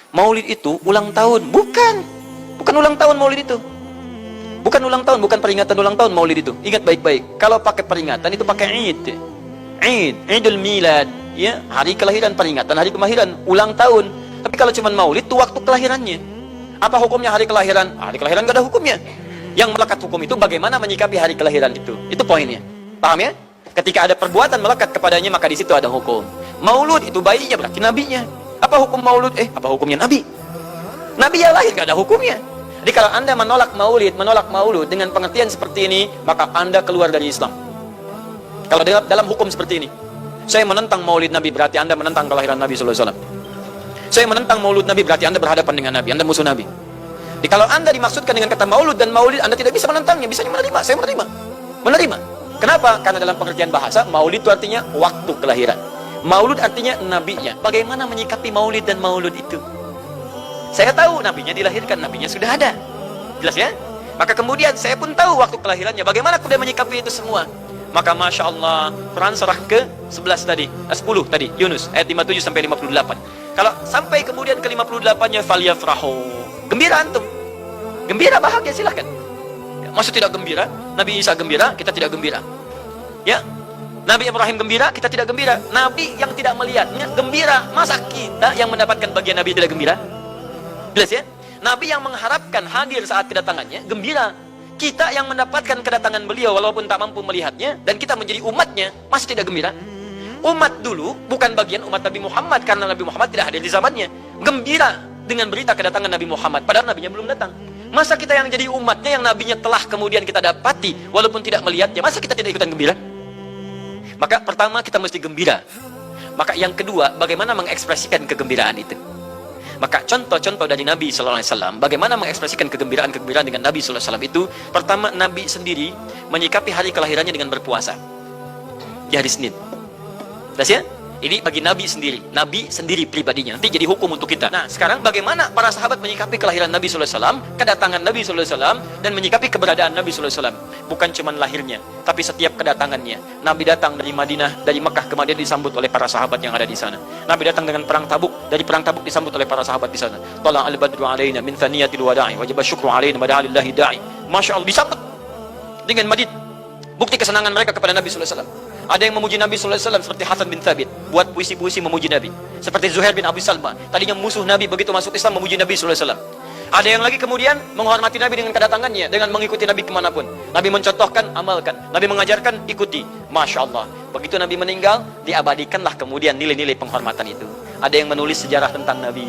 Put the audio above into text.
Maulid itu ulang tahun. Bukan. Bukan ulang tahun maulid itu. Bukan ulang tahun, bukan peringatan ulang tahun maulid itu. Ingat baik-baik. Kalau pakai peringatan itu pakai Id. Id, Idul Milad, ya, hari kelahiran, peringatan hari kelahiran, ulang tahun. Tapi kalau cuma maulid itu waktu kelahirannya. Apa hukumnya hari kelahiran? Hari kelahiran gak ada hukumnya. Yang melekat hukum itu bagaimana menyikapi hari kelahiran itu. Itu poinnya. Paham ya? Ketika ada perbuatan melekat kepadanya, maka di situ ada hukum. Maulud itu bayinya berarti nabinya. Apa hukum maulud? Apa hukumnya nabi? Nabi yang lahir gak ada hukumnya. Jadi kalau Anda menolak maulud dengan pengertian seperti ini, maka Anda keluar dari Islam. Kalau dalam hukum seperti ini, saya menentang maulid Nabi, berarti Anda menentang kelahiran Nabi sallallahu alaihi wasallam. Saya menentang maulud Nabi, berarti Anda berhadapan dengan Nabi, Anda musuh Nabi. Jadi kalau Anda dimaksudkan dengan kata maulud dan maulid, Anda tidak bisa menentangnya, bisanya menerima. Saya menerima. Kenapa? Karena dalam pengertian bahasa, maulid itu artinya waktu kelahiran. Maulud artinya nabinya. Bagaimana menyikapi maulid dan maulud itu? Saya tahu nabinya dilahirkan, nabinya sudah ada. Jelas ya? Maka kemudian saya pun tahu waktu kelahirannya. Bagaimana kemudian menyikapi itu semua? Maka Masya Allah, Quran surah ke-11 tadi, 10 tadi, Yunus, ayat 57 sampai 58. Kalau sampai kemudian ke 58-nya, falyafrahu. Gembira antum. Gembira, bahagia, silahkan. Maksud tidak gembira? Nabi Isa gembira, kita tidak gembira. Ya, Nabi Ibrahim gembira, kita tidak gembira. Nabi yang tidak melihatnya gembira. Masa kita yang mendapatkan bagian Nabi tidak gembira? Jelas ya? Nabi yang mengharapkan hadir saat kedatangannya gembira. Kita yang mendapatkan kedatangan beliau walaupun tak mampu melihatnya, dan kita menjadi umatnya, masih tidak gembira? Umat dulu bukan bagian umat Nabi Muhammad, karena Nabi Muhammad tidak hadir di zamannya. Gembira dengan berita kedatangan Nabi Muhammad, padahal nabinya belum datang. Masa kita yang jadi umatnya, yang nabinya telah kemudian kita dapati walaupun tidak melihatnya, masa kita tidak ikutan gembira? Maka pertama kita mesti gembira. Maka yang kedua, bagaimana mengekspresikan kegembiraan itu? Maka contoh-contoh dari Nabi Sallallahu Alaihi Wasallam, bagaimana mengekspresikan kegembiraan dengan Nabi Sallallahu Alaihi Wasallam itu, pertama Nabi sendiri menyikapi hari kelahirannya dengan berpuasa di hari Senin. Jelas ya? Ini bagi Nabi sendiri pribadinya. Nanti jadi hukum untuk kita. Nah, sekarang bagaimana para sahabat menyikapi kelahiran Nabi Sallallahu Alaihi Wasallam, kedatangan Nabi Sallallahu Alaihi Wasallam, dan menyikapi keberadaan Nabi Sallallahu Alaihi Wasallam. Bukan cuma lahirnya, tapi setiap kedatangannya. Nabi datang dari Madinah, dari Mekah ke Madinah disambut oleh para sahabat yang ada di sana. Nabi datang dengan perang Tabuk, dari perang Tabuk disambut oleh para sahabat di sana. Tala al-badru alaina min thaniyatil wada'i, wajib syukru alaina mada'alillahi da'i. Masya Allah, disambut dengan madid. Bukti kesenangan mereka kepada Nabi Sallallahu Alaihi Wasallam. Ada yang memuji Nabi Sallallahu Alaihi Wasallam seperti Hasan bin Thabit, buat puisi-puisi memuji Nabi. Seperti Zuhair bin Abi Salma, tadinya musuh Nabi, begitu masuk Islam memuji Nabi Sallallahu Alaihi Wasallam. Ada yang lagi kemudian menghormati Nabi dengan kedatangannya, dengan mengikuti Nabi kemanapun. Nabi mencontohkan, amalkan. Nabi mengajarkan, ikuti. Masya Allah. Begitu Nabi meninggal, diabadikanlah kemudian nilai-nilai penghormatan itu. Ada yang menulis sejarah tentang Nabi.